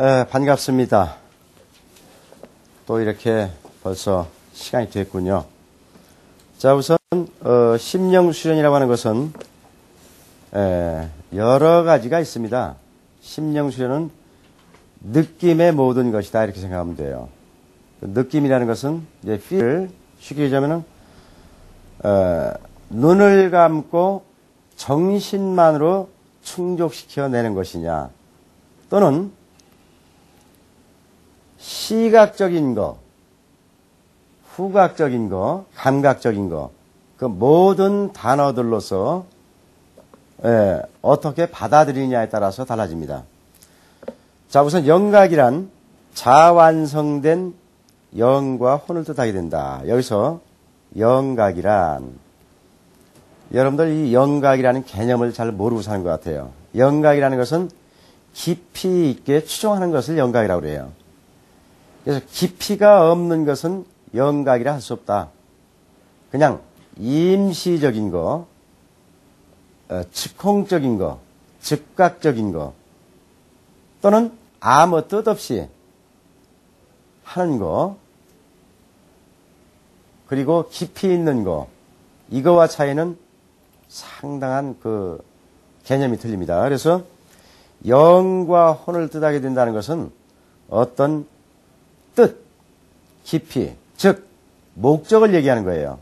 반갑습니다. 또 이렇게 벌써 시간이 됐군요. 자, 우선 심령수련이라고 하는 것은 여러 가지가 있습니다. 심령수련은 느낌의 모든 것이다 이렇게 생각하면 돼요. 그 느낌이라는 것은 이제 feel을 쉽게 얘기하면은 눈을 감고 정신만으로 충족시켜내는 것이냐, 또는 시각적인 거, 후각적인 거, 감각적인 거, 그 모든 단어들로서 어떻게 받아들이냐에 따라서 달라집니다. 자, 우선 영각이란 자완성된 영과 혼을 뜻하게 된다. 여기서 영각이란, 여러분들 이 영각이라는 개념을 잘 모르고 사는 것 같아요. 영각이라는 것은 깊이 있게 추정하는 것을 영각이라고 그래요. 그래서 깊이가 없는 것은 영각이라 할 수 없다. 그냥 임시적인 거, 즉흥적인 거, 즉각적인 거, 또는 아무 뜻 없이 하는 거, 그리고 깊이 있는 거, 이거와 차이는 상당한 그 개념이 틀립니다. 그래서 영과 혼을 뜻하게 된다는 것은 어떤 뜻, 깊이, 즉 목적을 얘기하는 거예요.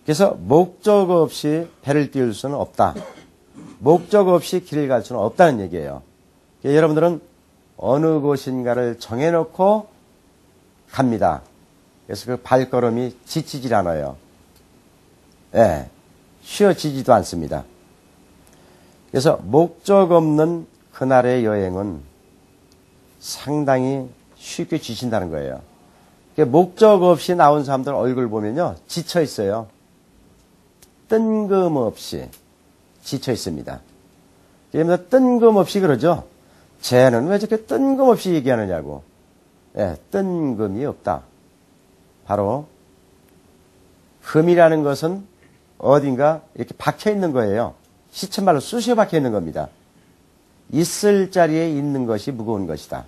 그래서 목적 없이 배를 띄울 수는 없다. 목적 없이 길을 갈 수는 없다는 얘기예요. 여러분들은 어느 곳인가를 정해놓고 갑니다. 그래서 그 발걸음이 지치질 않아요. 쉬어지지도 않습니다. 그래서 목적 없는 그날의 여행은 상당히 쉽게 지친다는 거예요. 목적 없이 나온 사람들 얼굴 보면요, 지쳐 있어요. 뜬금없이 지쳐 있습니다. 그러면 뜬금없이 그러죠. 쟤는 왜 저렇게 뜬금없이 얘기하느냐고. 뜬금이 없다. 바로 금이라는 것은 어딘가 이렇게 박혀 있는 거예요. 시쳇말로 쑤시어 박혀 있는 겁니다. 있을 자리에 있는 것이 무거운 것이다.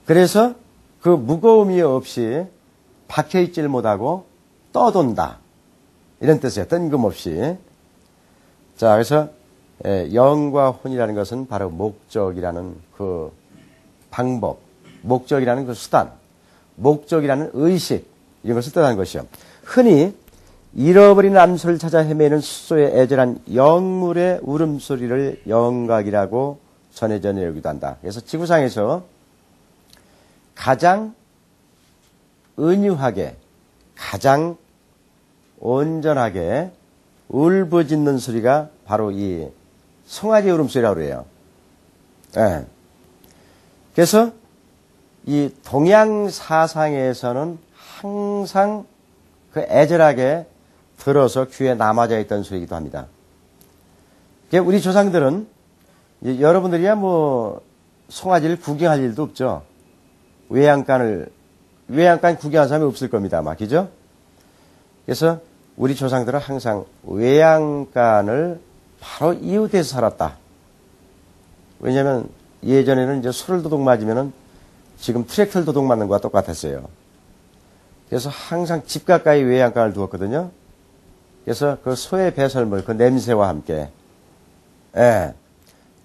그래서 그 무거움이 없이 박혀 있질 못하고 떠돈다. 이런 뜻이에요. 뜬금없이. 자, 그래서 영과 혼이라는 것은 바로 목적이라는 그 방법, 목적이라는 그 수단, 목적이라는 의식, 이런 것을 뜻하는 것이요. 흔히 잃어버린 암소를 찾아 헤매는 숫소의 애절한 영물의 울음소리를 영각이라고 전해져 내려오기도 한다. 그래서 지구상에서 가장 은유하게, 가장 온전하게 울부짖는 소리가 바로 이 송아지 울음소리라고 그래요. 그래서 이 동양 사상에서는 항상 그 애절하게 들어서 귀에 남아져 있던 소리이기도 합니다. 우리 조상들은, 여러분들이야 뭐 송아지를 구경할 일도 없죠. 외양간 구경한 사람이 없을 겁니다, 아마. 그죠? 그래서 우리 조상들은 항상 외양간을 바로 이웃에서 살았다. 왜냐면 예전에는 이제 소를 도둑 맞으면은 지금 트랙터를 도둑 맞는 거와 똑같았어요. 그래서 항상 집 가까이 외양간을 두었거든요. 그래서 그 소의 배설물, 그 냄새와 함께,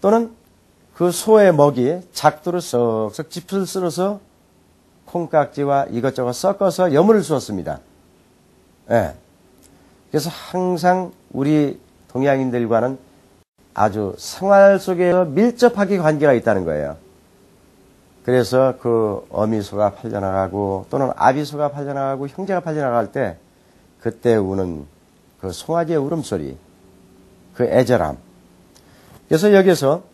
또는 그 소의 먹이, 작두를 썩썩 짚을 쓸어서 콩깍지와 이것저것 섞어서 여물을 주었습니다. 그래서 항상 우리 동양인들과는 아주 생활 속에서 밀접하게 관계가 있다는 거예요. 그래서 그 어미소가 팔려나가고 또는 아비소가 팔려나가고 형제가 팔려나갈 때 그때 우는 그 송아지의 울음소리, 그 애절함. 그래서 여기서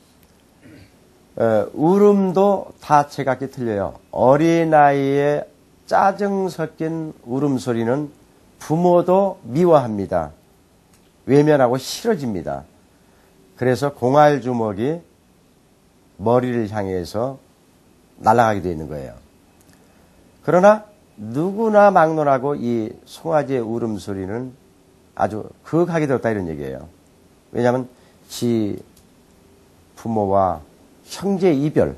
울음도 다 제각기 틀려요. 어린아이의 짜증 섞인 울음소리는 부모도 미워합니다. 외면하고 싫어집니다. 그래서 공알주먹이 머리를 향해서 날아가게 되어 있는 거예요. 그러나 누구나 막론하고 이 송아지의 울음소리는 아주 극하게 되었다 이런 얘기예요. 왜냐하면 지 부모와 형제 이별,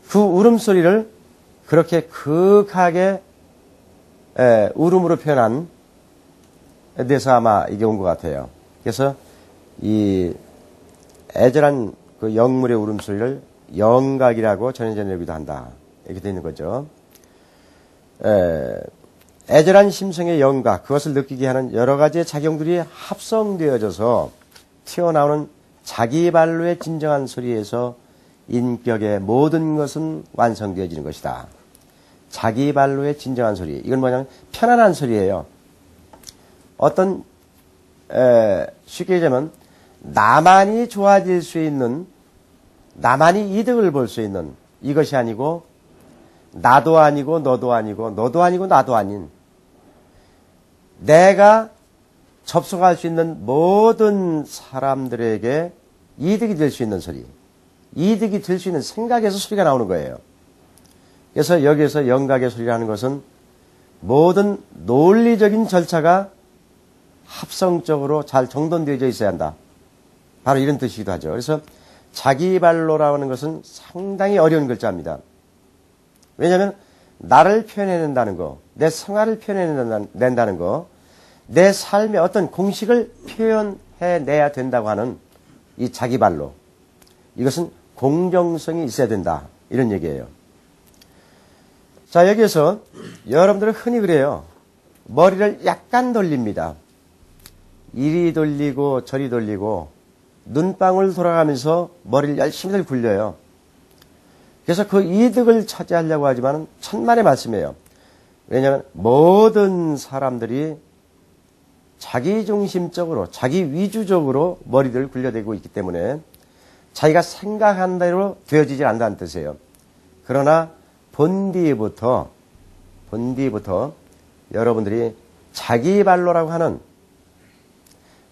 그 울음소리를 그렇게 극하게 울음으로 표현한 데서 아마 이게 온 것 같아요. 그래서 이 애절한 그 영물의 울음소리를 영각이라고 전해내기도 한다. 이렇게 되어 있는 거죠. 애절한 심성의 영각, 그것을 느끼게 하는 여러 가지의 작용들이 합성되어져서 튀어나오는 자기 발로의 진정한 소리에서 인격의 모든 것은 완성되어지는 것이다. 자기 발로의 진정한 소리. 이건 뭐냐면 편안한 소리예요. 어떤 쉽게 얘기하면 나만이 좋아질 수 있는, 나만이 이득을 볼 수 있는 이것이 아니고 나도 아니고 너도 아니고 너도 아니고 나도 아닌 내가 접속할 수 있는 모든 사람들에게 이득이 될 수 있는 소리, 이득이 될 수 있는 생각에서 소리가 나오는 거예요. 그래서 여기에서 영각의 소리라는 것은 모든 논리적인 절차가 합성적으로 잘 정돈되어져 있어야 한다. 바로 이런 뜻이기도 하죠. 그래서 자기 발로라는 것은 상당히 어려운 글자입니다. 왜냐하면 나를 표현해낸다는 거, 내 생활을 표현해낸다는 거, 내 삶의 어떤 공식을 표현해내야 된다고 하는 이 자기 발로, 이것은 공정성이 있어야 된다. 이런 얘기예요. 자, 여기에서 여러분들은 흔히 그래요. 머리를 약간 돌립니다. 이리 돌리고 저리 돌리고 눈방울 돌아가면서 머리를 열심히 굴려요. 그래서 그 이득을 차지하려고 하지만 천만의 말씀이에요. 왜냐하면 모든 사람들이 자기중심적으로, 자기 위주적으로 머리를 굴려대고 있기 때문에 자기가 생각한 대로 되어지지 않는다는 뜻이에요. 그러나 본디부터 여러분들이 자기 발로라고 하는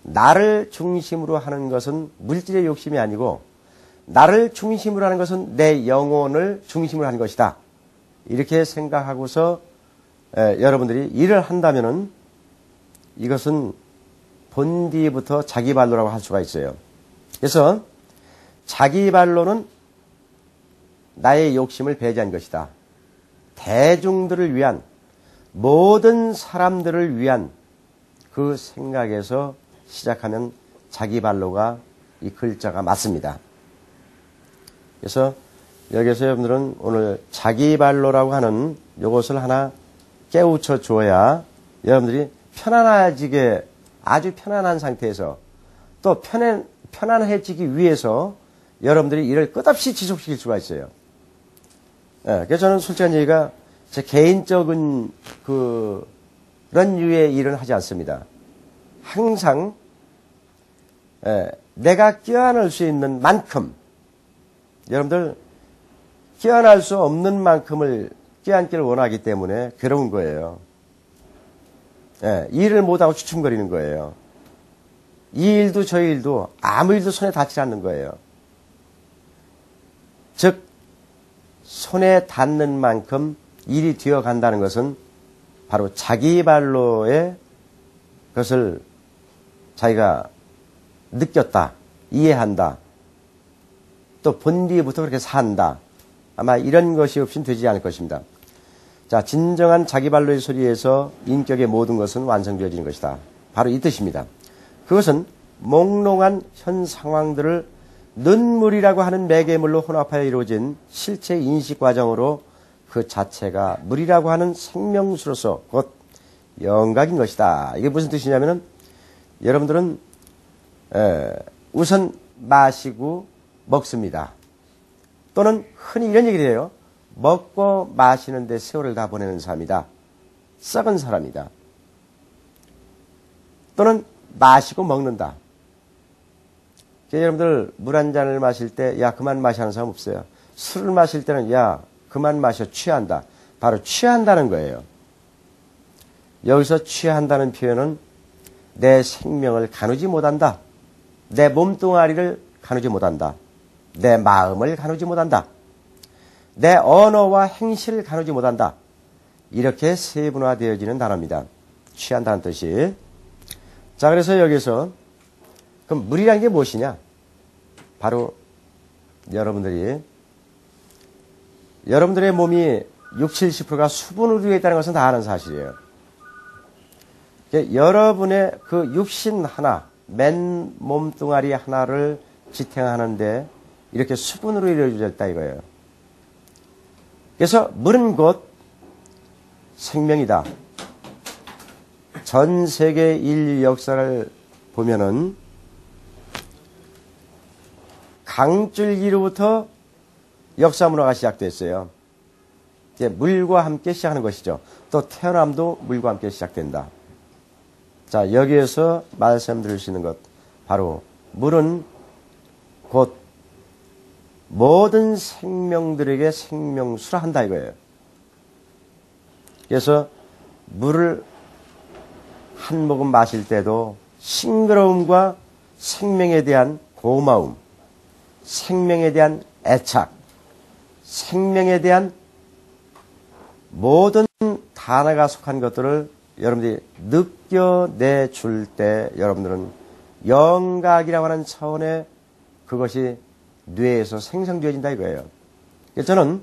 나를 중심으로 하는 것은 물질의 욕심이 아니고 나를 중심으로 하는 것은 내 영혼을 중심으로 하는 것이다. 이렇게 생각하고서 여러분들이 일을 한다면은 이것은 본디부터 자기 발로라고 할 수가 있어요. 그래서 자기 발로는 나의 욕심을 배제한 것이다. 대중들을 위한, 모든 사람들을 위한 그 생각에서 시작하면 자기 발로가 이 글자가 맞습니다. 그래서 여기서 여러분들은 오늘 자기 발로라고 하는 이것을 하나 깨우쳐 줘야 여러분들이 편안해지게, 아주 편안한 상태에서 또 편안해지기 위해서 여러분들이 일을 끝없이 지속시킬 수가 있어요. 그래서 저는 솔직한 얘기가 제 개인적인 그런 류의 일은 하지 않습니다. 항상 내가 껴안을 수 있는 만큼, 여러분들 껴안을 수 없는 만큼을 껴안기를 원하기 때문에 괴로운 거예요. 일을 못하고 주춤거리는 거예요. 이 일도 저 일도 아무 일도 손에 닿지 않는 거예요. 즉 손에 닿는 만큼 일이 되어간다는 것은 바로 자기 발로의 것을 자기가 느꼈다, 이해한다, 또 본디부터 그렇게 산다. 아마 이런 것이 없이는 되지 않을 것입니다. 자, 진정한 자기 발로의 소리에서 인격의 모든 것은 완성되어지는 것이다. 바로 이 뜻입니다. 그것은 몽롱한 현 상황들을 눈물이라고 하는 매개물로 혼합하여 이루어진 실체 인식 과정으로 그 자체가 물이라고 하는 생명수로서 곧 영각인 것이다. 이게 무슨 뜻이냐면은 여러분들은 우선 마시고 먹습니다. 또는 흔히 이런 얘기를 해요. 먹고 마시는데 세월을 다 보내는 사람이다. 썩은 사람이다. 또는 마시고 먹는다. 여러분들 물 한 잔을 마실 때 야 그만 마시는 사람 없어요. 술을 마실 때는 야 그만 마셔 취한다. 바로 취한다는 거예요. 여기서 취한다는 표현은 내 생명을 가누지 못한다. 내 몸뚱아리를 가누지 못한다. 내 마음을 가누지 못한다. 내 언어와 행실을 가누지 못한다. 이렇게 세분화되어지는 단어입니다. 취한다는 뜻이. 자, 그래서 여기서 그럼 물이라는 게 무엇이냐? 바로 여러분들의 몸이 60, 70%가 수분으로 되어 있다는 것은 다 아는 사실이에요. 여러분의 그 육신 하나, 맨 몸뚱아리 하나를 지탱하는데 이렇게 수분으로 이루어져 있다 이거예요. 그래서 물은 곧 생명이다. 전 세계 인류 역사를 보면은 강줄기로부터 역사 문화가 시작됐어요. 이제 물과 함께 시작하는 것이죠. 또 태어남도 물과 함께 시작된다. 자, 여기에서 말씀드릴 수 있는 것, 바로 물은 곧 모든 생명들에게 생명수라 한다 이거예요. 그래서 물을 한 모금 마실 때도 싱그러움과 생명에 대한 고마움, 생명에 대한 애착, 생명에 대한 모든 단어가 속한 것들을 여러분들이 느껴내줄 때 여러분들은 영각이라고 하는 차원의 그것이 뇌에서 생성되어진다 이거예요. 그래서 저는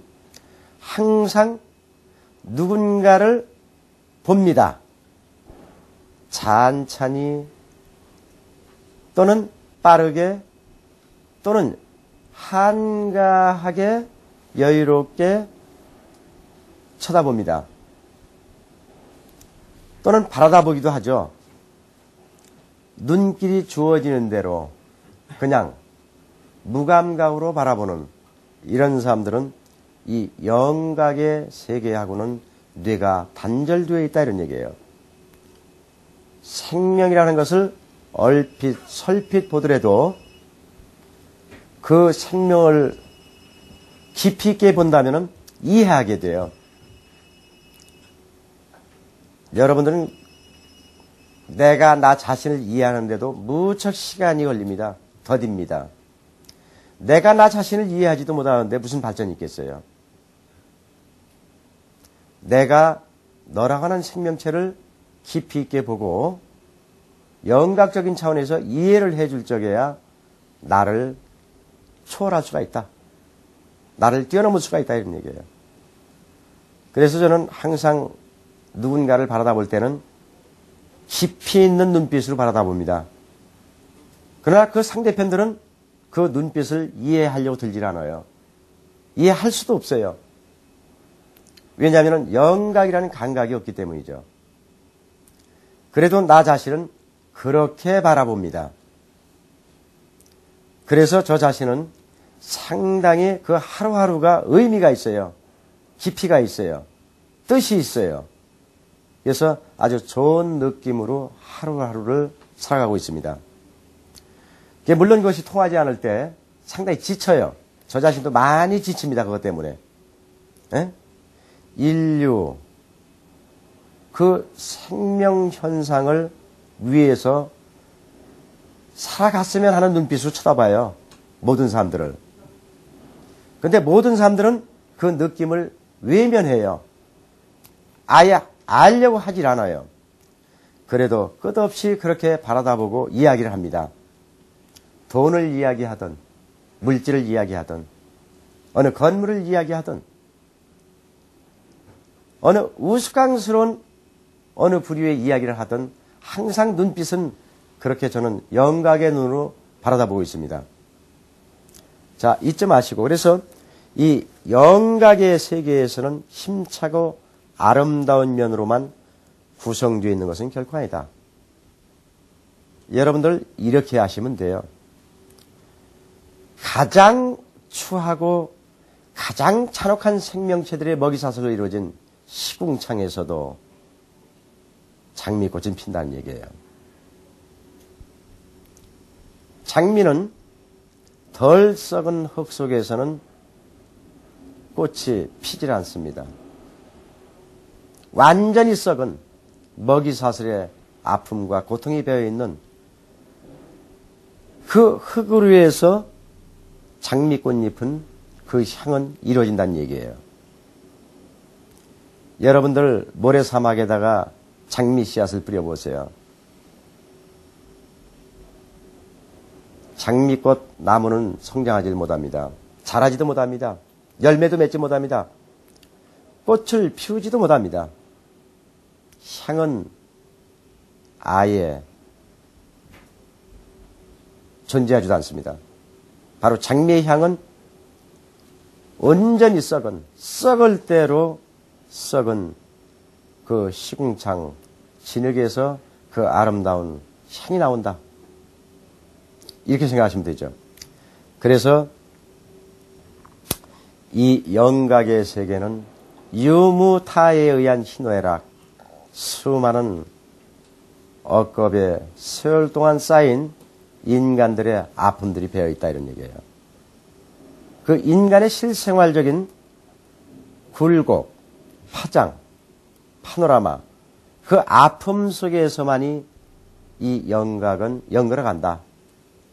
항상 누군가를 봅니다. 찬찬히 또는 빠르게 또는 한가하게 여유롭게 쳐다봅니다. 또는 바라다보기도 하죠. 눈길이 주어지는 대로 그냥 무감각으로 바라보는 이런 사람들은 이 영각의 세계하고는 뇌가 단절되어 있다 이런 얘기예요. 생명이라는 것을 얼핏 설핏 보더라도 그 생명을 깊이 있게 본다면 이해하게 돼요. 여러분들은 내가 나 자신을 이해하는데도 무척 시간이 걸립니다. 더딥니다. 내가 나 자신을 이해하지도 못하는데 무슨 발전이 있겠어요. 내가 너라고 하는 생명체를 깊이 있게 보고 영각적인 차원에서 이해를 해줄 적에야 나를 초월할 수가 있다. 나를 뛰어넘을 수가 있다 이런 얘기예요. 그래서 저는 항상 누군가를 바라다볼 때는 깊이 있는 눈빛으로 바라다봅니다. 그러나 그 상대편들은 그 눈빛을 이해하려고 들질 않아요. 이해할 수도 없어요. 왜냐하면 영각이라는 감각이 없기 때문이죠. 그래도 나 자신은 그렇게 바라봅니다. 그래서 저 자신은 상당히 그 하루하루가 의미가 있어요. 깊이가 있어요. 뜻이 있어요. 그래서 아주 좋은 느낌으로 하루하루를 살아가고 있습니다. 물론 그것이 통하지 않을 때 상당히 지쳐요. 저 자신도 많이 지칩니다. 그것 때문에. 에? 인류 그 생명 현상을 위해서 살아갔으면 하는 눈빛으로 쳐다봐요. 모든 사람들을. 그런데 모든 사람들은 그 느낌을 외면해요. 아예 알려고 하질 않아요. 그래도 끝없이 그렇게 바라다보고 이야기를 합니다. 돈을 이야기하든 물질을 이야기하든 어느 건물을 이야기하든 어느 우스꽝스러운 어느 부류의 이야기를 하든 항상 눈빛은 그렇게 저는 영각의 눈으로 바라다보고 있습니다. 자, 잊지 마시고 그래서 이 영각의 세계에서는 힘차고 아름다운 면으로만 구성되어 있는 것은 결코 아니다. 여러분들 이렇게 하시면 돼요. 가장 추하고 가장 잔혹한 생명체들의 먹이사슬로 이루어진 시궁창에서도 장미꽃은 핀다는 얘기예요. 장미는 덜 썩은 흙 속에서는 꽃이 피질 않습니다. 완전히 썩은 먹이사슬의 아픔과 고통이 배어있는 그 흙으로 해서 장미꽃잎은 그 향은 이루어진다는 얘기예요. 여러분들 모래사막에다가 장미 씨앗을 뿌려보세요. 장미꽃 나무는 성장하지 못합니다. 자라지도 못합니다. 열매도 맺지 못합니다. 꽃을 피우지도 못합니다. 향은 아예 존재하지도 않습니다. 바로 장미의 향은 온전히 썩을 대로 썩은 그 시궁창 진흙에서 그 아름다운 향이 나온다. 이렇게 생각하시면 되죠. 그래서 이 영각의 세계는 유무타에 의한 희노애락, 수많은 억겁의 세월 동안 쌓인 인간들의 아픔들이 배어있다 이런 얘기예요. 그 인간의 실생활적인 굴곡, 파장, 파노라마, 그 아픔 속에서만이 이 영각은 연걸어간다.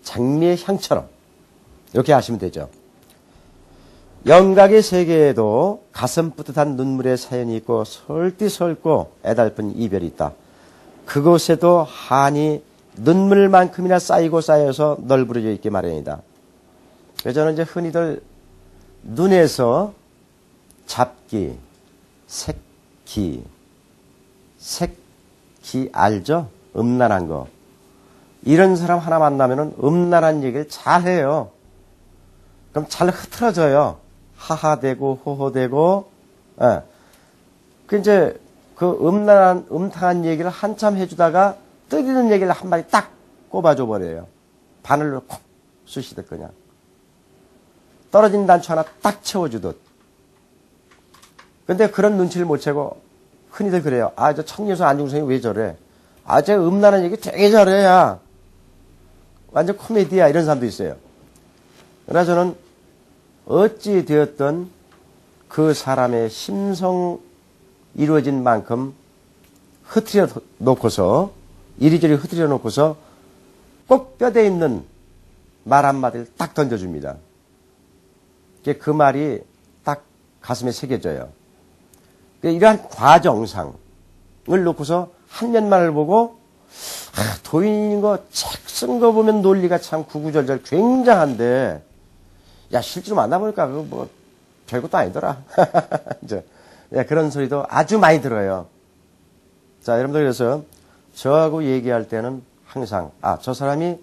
장미의 향처럼 이렇게 아시면 되죠. 영각의 세계에도 가슴 뿌듯한 눈물의 사연이 있고 설디설고 애달픈 이별이 있다. 그곳에도 한이 눈물만큼이나 쌓이고 쌓여서 널브러져 있기 마련이다. 그래서 저는 이제 흔히들 눈에서 잡기, 색기 알죠? 음란한 거. 이런 사람 하나 만나면은 음란한 얘기를 잘 해요. 그럼 잘 흐트러져요. 하하대고, 호호대고, 예. 이제 음탕한 얘기를 한참 해주다가 뜨리는 얘기를 한 마디 딱 꼽아줘 버려요. 바늘로 콕 쑤시듯 그냥. 떨어진 단추 하나 딱 채워주듯. 근데 그런 눈치를 못 채고 흔히들 그래요. 아, 저 청년선 안중성이 왜 저래? 아, 저 음란한 얘기 되게 잘해, 야. 완전 코미디야. 이런 사람도 있어요. 그러나 저는 어찌 되었든 그 사람의 심성 이루어진 만큼 흐트려 놓고서, 이리저리 흐트려 놓고서 꼭 뼈대 있는 말 한마디를 딱 던져줍니다. 그 말이 딱 가슴에 새겨져요. 이러한 과정상을 놓고서 한 면만을 보고, 도인인 거 책 쓴 거 보면 논리가 참 구구절절 굉장한데, 야, 실제로 만나보니까 그거 뭐 별것도 아니더라. 이제 그런 소리도 아주 많이 들어요. 자, 여러분들 그래서 저하고 얘기할 때는 항상 저 사람이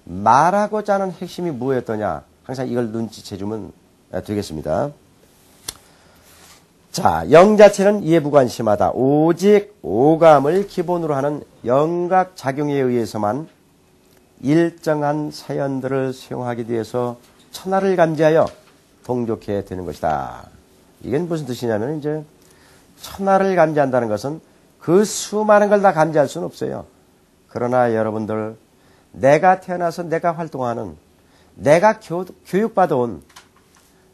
말하고자 하는 핵심이 뭐였더냐 항상 이걸 눈치채주면 되겠습니다. 자, 영 자체는 이에 무관심하다. 오직 오감을 기본으로 하는 영각 작용에 의해서만 일정한 사연들을 수용하기 위해서 천하를 감지하여 동족해 되는 것이다. 이게 무슨 뜻이냐면 이제 천하를 감지한다는 것은 그 수많은 걸 다 감지할 수는 없어요. 그러나 여러분들, 내가 태어나서 내가 활동하는, 내가 교육받아온,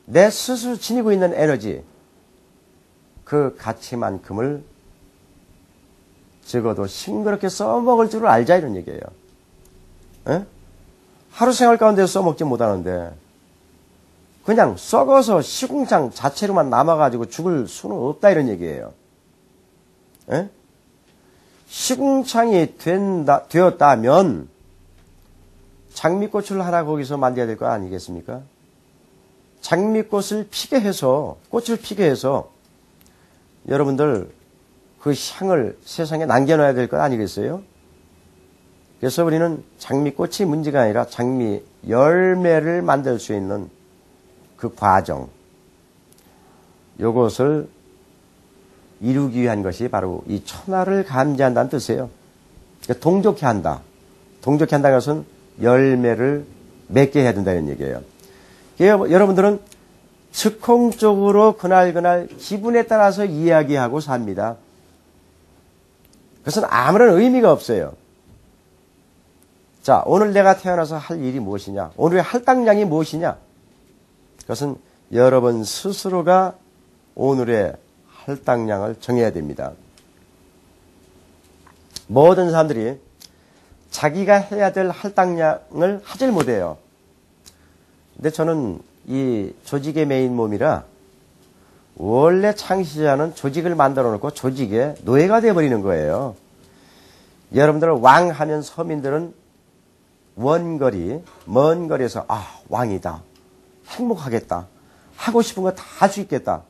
내 스스로 지니고 있는 에너지, 그 가치만큼을 적어도 싱그럽게 써먹을 줄을 알자 이런 얘기예요. 에? 하루 생활 가운데 써먹지 못하는데 그냥 썩어서 시궁창 자체로만 남아가지고 죽을 수는 없다 이런 얘기예요. 에? 시궁창이 되었다면 장미꽃을 하나 거기서 만들어야 될 거 아니겠습니까? 장미꽃을 피게 해서, 꽃을 피게 해서 여러분들 그 향을 세상에 남겨놔야 될 거 아니겠어요? 그래서 우리는 장미꽃이 문제가 아니라 장미 열매를 만들 수 있는 그 과정, 요것을 이루기 위한 것이 바로 이 천하를 감지한다는 뜻이에요. 그러니까 동족해 한다. 동족해 한다는 것은 열매를 맺게 해야 된다는 얘기예요. 그러니까 여러분들은 즉흥적으로 그날 기분에 따라서 이야기하고 삽니다. 그것은 아무런 의미가 없어요. 자, 오늘 내가 태어나서 할 일이 무엇이냐? 오늘의 할당량이 무엇이냐? 그것은 여러분 스스로가 오늘의 할당량을 정해야 됩니다. 모든 사람들이 자기가 해야 될 할당량을 하질 못해요. 근데 저는 이 조직의 메인 몸이라 원래 창시자는 조직을 만들어 놓고 조직의 노예가 되어버리는 거예요. 여러분들 왕하면 서민들은 원거리, 먼 거리에서 왕이다, 행복하겠다, 하고 싶은 거 다 할 수 있겠다.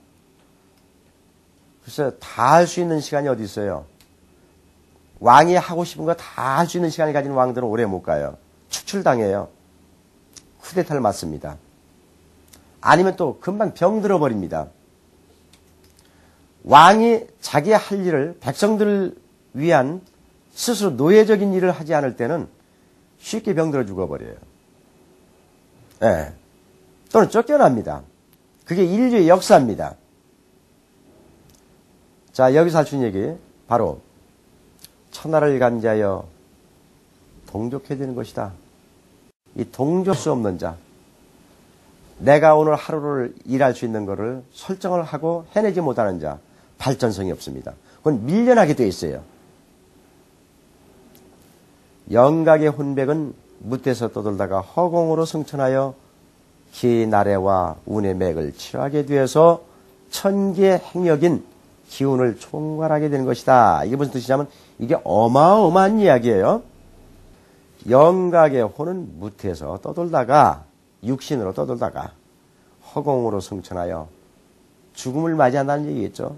글쎄, 다 할 수 있는 시간이 어디 있어요? 왕이 하고 싶은 거 다 할 수 있는 시간을 가진 왕들은 오래 못 가요. 축출당해요. 쿠데타를 맞습니다. 아니면 또 금방 병들어 버립니다. 왕이 자기 할 일을 백성들을 위한 스스로 노예적인 일을 하지 않을 때는 쉽게 병들어 죽어버려요. 예. 또는 쫓겨납니다. 그게 인류의 역사입니다. 자, 여기서 할 수 있는 얘기 바로 천하를 간지하여 동족해야 되는 것이다. 이 동족 수 없는 자, 내가 오늘 하루를 일할 수 있는 것을 설정을 하고 해내지 못하는 자, 발전성이 없습니다. 그건 밀려나게 돼 있어요. 영각의 혼백은 무태에서 떠돌다가 허공으로 승천하여 기 나래와 운의 맥을 치료하게 되어서 천기의 행력인 기운을 총괄하게 되는 것이다. 이게 무슨 뜻이냐면 이게 어마어마한 이야기예요. 영각의 혼은 무태에서 떠돌다가 육신으로 떠돌다가 허공으로 승천하여 죽음을 맞이한다는 얘기겠죠.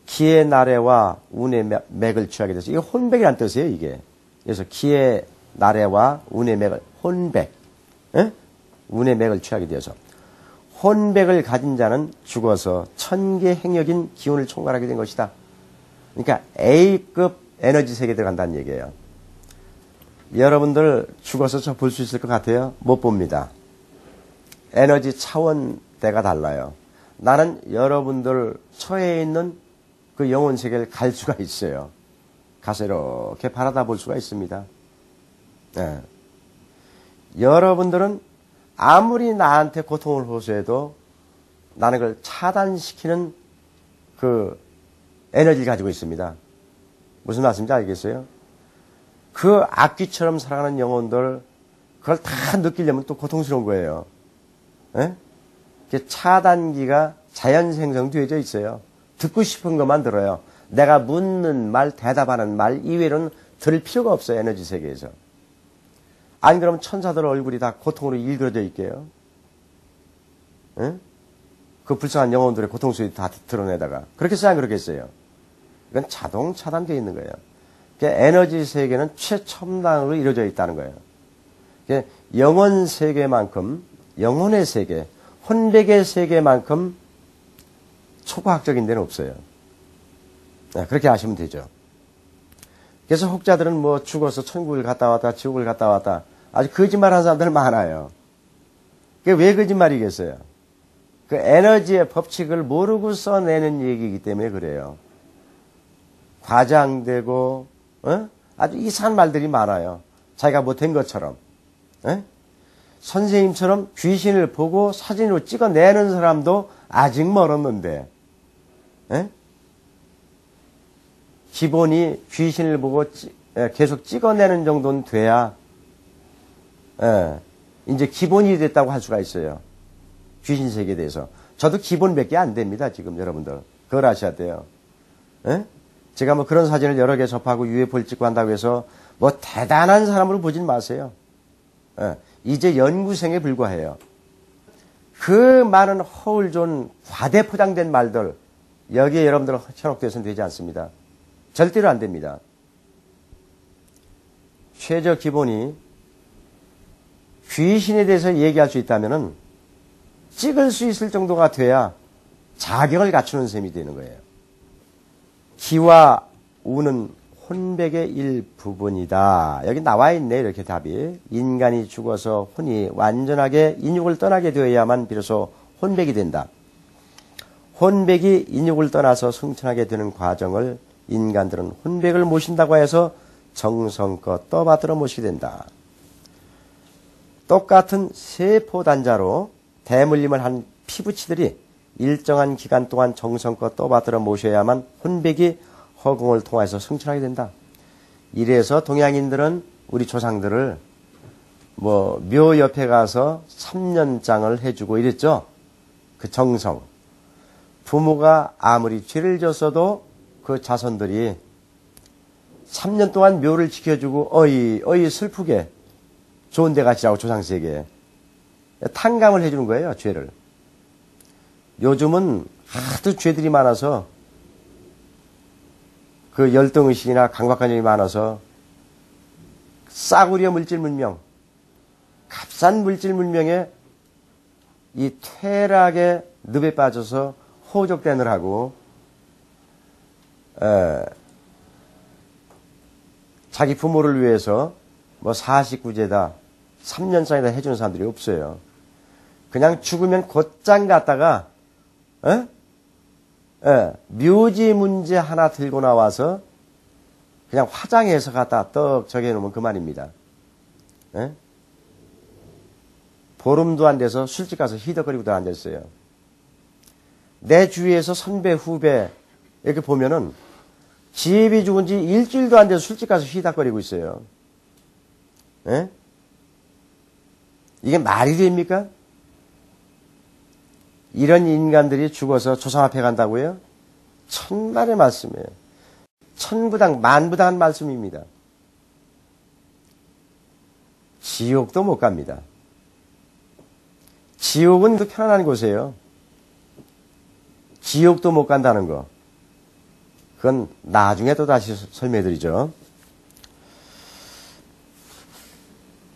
기의 나래와 운의 맥을 취하게 돼서 이게 혼백이라는 뜻이에요. 이게. 그래서 기의 나래와 운의 맥을 혼백, 에? 운의 맥을 취하게 되어서 혼백을 가진 자는 죽어서 천계 행력인 기운을 총괄하게 된 것이다. 그러니까 A급 에너지 세계에 들어간다는 얘기예요. 여러분들 죽어서 저 볼 수 있을 것 같아요? 못 봅니다. 에너지 차원대가 달라요. 나는 여러분들 처해 있는 그 영혼 세계를 갈 수가 있어요. 가서 이렇게 바라다 볼 수가 있습니다. 네. 여러분들은 아무리 나한테 고통을 호소해도 나는 그걸 차단시키는 그 에너지를 가지고 있습니다. 무슨 말씀인지 알겠어요? 그 악귀처럼 살아가는 영혼들, 그걸 다 느끼려면 또 고통스러운 거예요. 예? 차단기가 자연 생성되어져 있어요. 듣고 싶은 것만 들어요. 내가 묻는 말, 대답하는 말 이외로는 들을 필요가 없어요. 에너지 세계에서. 아니 그러면 천사들 얼굴이 다 고통으로 일그러져 있게요. 예? 그 불쌍한 영혼들의 고통 소리 다 드러내다가 그렇겠어요? 안 그렇겠어요? 이건 자동 차단되어 있는 거예요. 에너지 세계는 최첨단으로 이루어져 있다는 거예요. 영혼 세계만큼, 영혼의 세계, 혼백의 세계만큼 초과학적인 데는 없어요. 그렇게 아시면 되죠. 그래서 혹자들은 뭐 죽어서 천국을 갔다 왔다, 지옥을 갔다 왔다, 아주 거짓말하는 사람들 많아요. 그게 왜 거짓말이겠어요? 그 에너지의 법칙을 모르고 써내는 얘기이기 때문에 그래요. 과장되고, 아주 이상한 말들이 많아요. 자기가 못한 것처럼. 선생님처럼 귀신을 보고 사진으로 찍어내는 사람도 아직 멀었는데, 기본이 귀신을 보고 계속 찍어내는 정도는 돼야, 이제 기본이 됐다고 할 수가 있어요. 귀신 세계에 대해서. 저도 기본 몇 개 안 됩니다, 지금 여러분들. 그걸 아셔야 돼요. 제가 뭐 그런 사진을 여러 개 접하고 UFO를 찍고 한다고 해서 뭐 대단한 사람으로 보진 마세요. 이제 연구생에 불과해요. 그 많은 허울 좋은 과대 포장된 말들, 여기에 여러분들 현혹되어서는 되지 않습니다. 절대로 안 됩니다. 최저 기본이 귀신에 대해서 얘기할 수 있다면은 찍을 수 있을 정도가 돼야 자격을 갖추는 셈이 되는 거예요. 기와 우는 혼백의 일부분이다. 여기 나와 있네, 이렇게 답이. 인간이 죽어서 혼이 완전하게 인육을 떠나게 되어야만 비로소 혼백이 된다. 혼백이 인육을 떠나서 승천하게 되는 과정을 인간들은 혼백을 모신다고 해서 정성껏 떠받들어 모시게 된다. 똑같은 세포 단자로 대물림을 한 피부치들이 일정한 기간 동안 정성껏 떠받들어 모셔야만 혼백이 허공을 통해서 승천하게 된다. 이래서 동양인들은 우리 조상들을 뭐 묘 옆에 가서 3년장을 해주고 이랬죠. 그 정성. 부모가 아무리 죄를 졌어도 그 자손들이 3년 동안 묘를 지켜주고 어이 슬프게 좋은 데 가시라고 조상세계에. 탕감을 해주는 거예요, 죄를. 요즘은 하도 죄들이 많아서 그 열등의식이나 강박관념이 많아서 싸구려 물질 문명, 값싼 물질 문명에 이 퇴락의 늪에 빠져서 호적되느라고 자기 부모를 위해서 뭐 49제다 3년상이다 해주는 사람들이 없어요. 그냥 죽으면 곧장 갔다가 묘지 문제 하나 들고 나와서 그냥 화장해서 갖다 떡 적여놓으면 그만입니다. 보름도 안 돼서 술집 가서 히덕거리고도 앉았어요. 내 주위에서 선배, 후배 이렇게 보면은 집이 죽은 지 일주일도 안 돼서 술집 가서 휘닥거리고 있어요. 이게 말이 됩니까? 이런 인간들이 죽어서 조상 앞에 간다고요? 천만의 말씀이에요. 천부당, 만부당한 말씀입니다. 지옥도 못 갑니다. 지옥은 더 편안한 곳이에요. 지옥도 못 간다는 거. 그건 나중에 또 다시 설명해드리죠.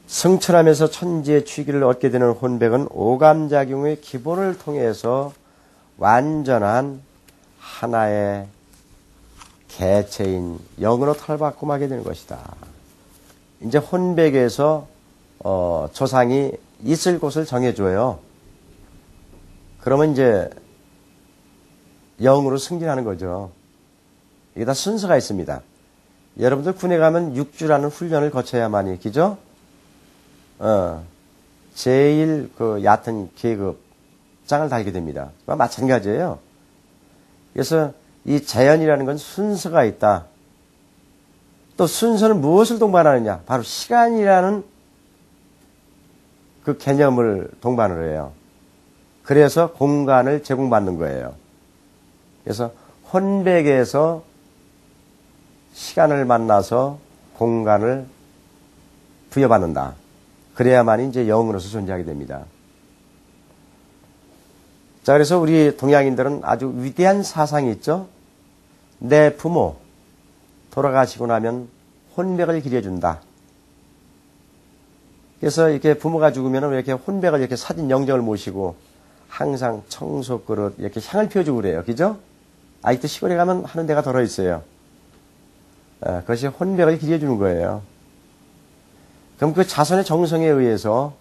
성천하면서 천지의 취기를 얻게 되는 혼백은 오감작용의 기본을 통해서 완전한 하나의 개체인 영으로 탈바꿈하게 되는 것이다. 이제 혼백에서 조상이 있을 곳을 정해줘요. 그러면 이제 영으로 승진하는 거죠. 이게 다 순서가 있습니다. 여러분들 군에 가면 6주라는 훈련을 거쳐야만이, 그죠? 제일 그 얕은 계급장을 달게 됩니다. 마찬가지예요. 그래서 이 자연이라는 건 순서가 있다. 또 순서는 무엇을 동반하느냐? 바로 시간이라는 그 개념을 동반을 해요. 그래서 공간을 제공받는 거예요. 그래서 혼백에서 시간을 만나서 공간을 부여받는다. 그래야만 이제 영으로서 존재하게 됩니다. 자, 그래서 우리 동양인들은 아주 위대한 사상이 있죠. 내 부모 돌아가시고 나면 혼백을 기려준다. 그래서 이렇게 부모가 죽으면 이렇게 혼백을 이렇게 사진 영정을 모시고 항상 청소 그릇 이렇게 향을 피워주고 그래요. 그죠? 아직도 시골에 가면 하는 데가 덜어 있어요. 그것이 혼백을 기려주는 거예요. 그럼 그 자손의 정성에 의해서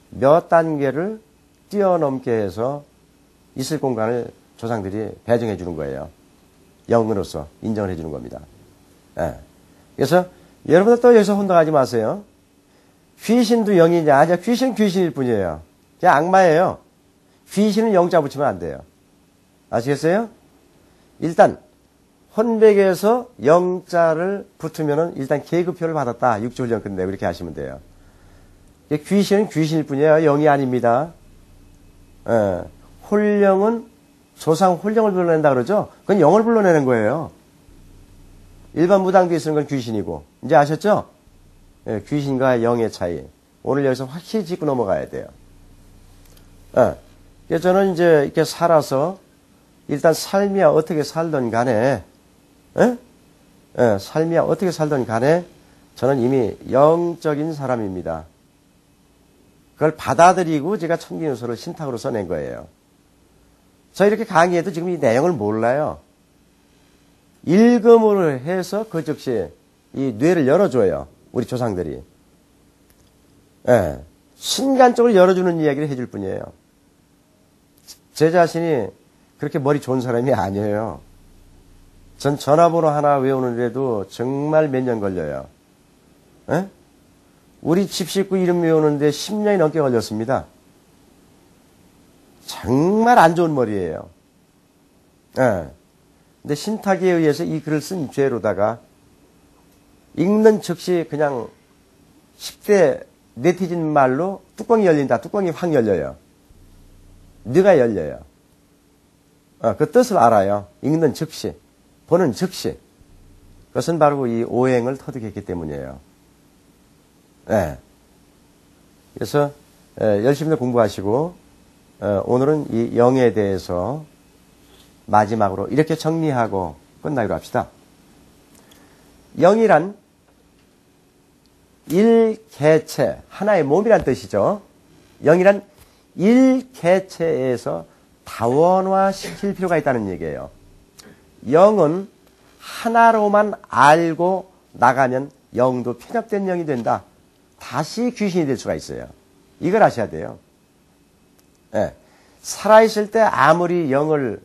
몇 단계를 뛰어넘게 해서 있을 공간을 조상들이 배정해 주는 거예요. 영으로서 인정을 해 주는 겁니다. 그래서 여러분들 또 여기서 혼동하지 마세요. 귀신도 영이냐? 아니야. 귀신은 귀신일 뿐이에요. 그냥 악마예요. 귀신은 영자 붙이면 안 돼요. 아시겠어요? 일단 혼백에서 영자를 붙으면은 일단 계급표를 받았다. 6주훈련 끝내고 이렇게 하시면 돼요. 귀신은 귀신일 뿐이에요. 영이 아닙니다. 홀령은 조상 홀령을 불러낸다 그러죠? 그건 영을 불러내는 거예요. 일반 무당들이 쓰는 건 귀신이고. 이제 아셨죠? 귀신과 영의 차이. 오늘 여기서 확실히 짚고 넘어가야 돼요. 그래서 저는 이제 이렇게 살아서 일단 삶이야 어떻게 살던 간에 삶이야 어떻게 살던 간에 저는 이미 영적인 사람입니다. 그걸 받아들이고 제가 천기누소를 신탁으로 써낸 거예요. 저 이렇게 강의해도 지금 이 내용을 몰라요. 일금으로 해서 그 즉시 이 뇌를 열어줘요. 우리 조상들이. 순간적으로 열어주는 이야기를 해줄 뿐이에요. 제 자신이 그렇게 머리 좋은 사람이 아니에요. 전 전화번호 하나 외우는데도 정말 몇 년 걸려요. 우리 집 식구 이름 외우는데 10년이 넘게 걸렸습니다. 정말 안 좋은 머리예요. 근데 신탁에 의해서 이 글을 쓴 죄로다가 읽는 즉시 그냥 10대 네티즌 말로 뚜껑이 열린다. 뚜껑이 확 열려요. 뇌가 열려요. 그 뜻을 알아요. 읽는 즉시. 보는 즉시. 그것은 바로 이 오행을 터득했기 때문이에요. 그래서 열심히 공부하시고 오늘은 이 영에 대해서 마지막으로 이렇게 정리하고 끝나기로 합시다. 영이란 일개체, 하나의 몸이란 뜻이죠. 영이란 일개체에서 다원화시킬 필요가 있다는 얘기예요. 영은 하나로만 알고 나가면 영도 편협된 영이 된다. 다시 귀신이 될 수가 있어요. 이걸 아셔야 돼요. 네. 살아있을 때 아무리 영을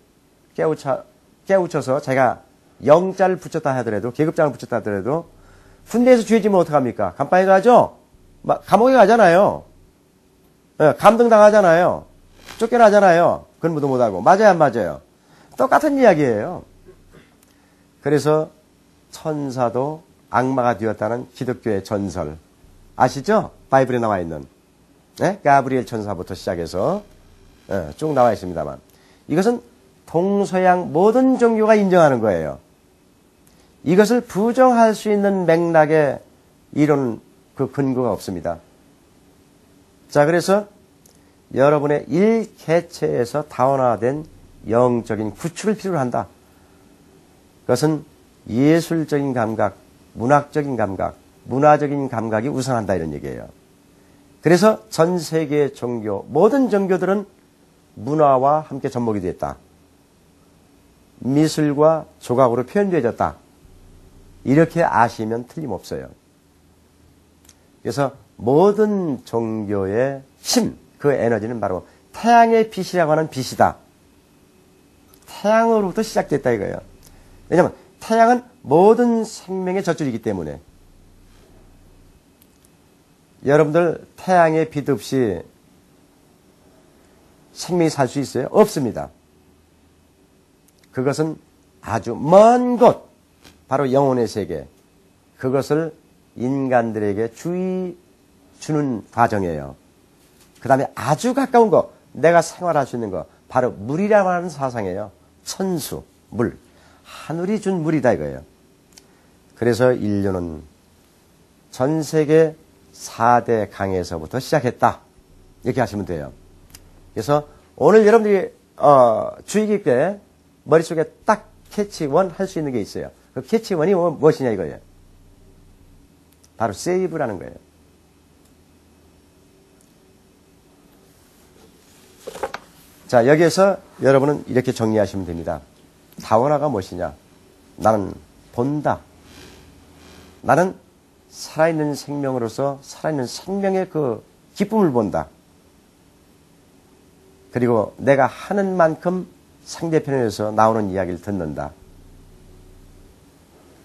깨우쳐서 제가 영자를 붙였다 하더라도, 계급장을 붙였다 하더라도, 군대에서 죄지면 어떡합니까? 감방에 가죠? 감옥에 가잖아요. 네, 감등당하잖아요. 쫓겨나잖아요. 근무도 못하고. 맞아요, 안 맞아요? 똑같은 이야기예요. 그래서 천사도 악마가 되었다는 기독교의 전설. 아시죠? 바이블에 나와 있는. 네? 가브리엘 천사부터 시작해서 쭉 나와 있습니다만. 이것은 동서양 모든 종교가 인정하는 거예요. 이것을 부정할 수 있는 맥락의 이론 그 근거가 없습니다. 자, 그래서 여러분의 일개체에서 다원화된 영적인 구축을 필요로 한다. 그것은 예술적인 감각, 문학적인 감각, 문화적인 감각이 우선한다 이런 얘기예요. 그래서 전 세계의 종교, 모든 종교들은 문화와 함께 접목이 됐다. 미술과 조각으로 표현되어졌다. 이렇게 아시면 틀림없어요. 그래서 모든 종교의 힘, 그 에너지는 바로 태양의 빛이라고 하는 빛이다. 태양으로부터 시작됐다 이거예요. 왜냐하면 태양은 모든 생명의 젖줄이기 때문에. 여러분들 태양의 빛 없이 생명이 살 수 있어요? 없습니다. 그것은 아주 먼 곳, 바로 영혼의 세계. 그것을 인간들에게 주는 과정이에요. 그 다음에 아주 가까운 거, 내가 생활할 수 있는 거, 바로 물이라고 하는 사상이에요. 천수, 물. 하늘이 준 물이다 이거예요. 그래서 인류는 전 세계 4대 강에서부터 시작했다. 이렇게 하시면 돼요. 그래서 오늘 여러분들이 주의 깊게 머릿속에 딱 캐치원 할 수 있는 게 있어요. 그 캐치원이 무엇이냐 이거예요. 바로 세이브라는 거예요. 자, 여기에서 여러분은 이렇게 정리하시면 됩니다. 다원화가 무엇이냐? 나는 본다. 나는 살아있는 생명으로서 살아있는 생명의 그 기쁨을 본다. 그리고 내가 하는 만큼 상대편에서 나오는 이야기를 듣는다.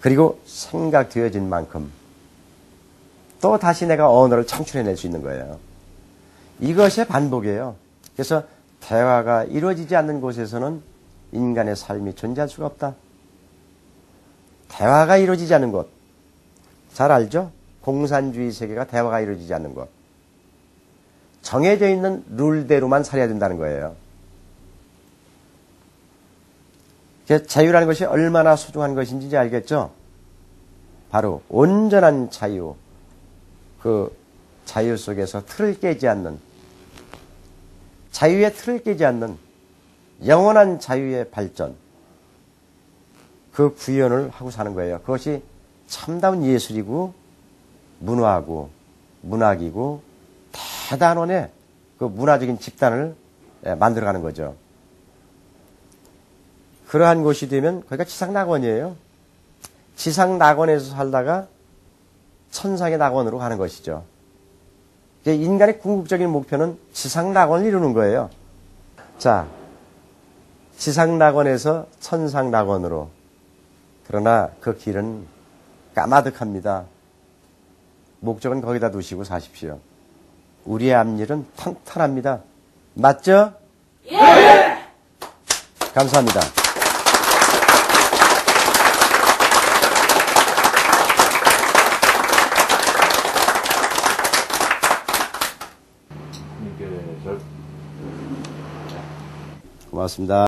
그리고 생각되어진 만큼 또 다시 내가 언어를 창출해낼 수 있는 거예요. 이것의 반복이에요. 그래서 대화가 이루어지지 않는 곳에서는 인간의 삶이 존재할 수가 없다. 대화가 이루어지지 않는 곳. 잘 알죠? 공산주의 세계가 대화가 이루어지지 않는 곳. 정해져 있는 룰대로만 살아야 된다는 거예요. 자유라는 것이 얼마나 소중한 것인지 알겠죠? 바로 온전한 자유, 그 자유 속에서 틀을 깨지 않는, 자유의 틀을 깨지 않는 영원한 자유의 발전, 그 구현을 하고 사는 거예요. 그것이 참다운 예술이고 문화고 문학이고 대단원의 그 문화적인 집단을 만들어가는 거죠. 그러한 곳이 되면 거기가 지상낙원이에요. 지상낙원에서 살다가 천상의 낙원으로 가는 것이죠. 인간의 궁극적인 목표는 지상낙원을 이루는 거예요. 자, 지상낙원에서 천상낙원으로. 그러나 그 길은 까마득합니다. 목적은 거기다 두시고 사십시오. 우리의 앞일은 탄탄합니다. 맞죠? 예! 감사합니다. 고맙습니다.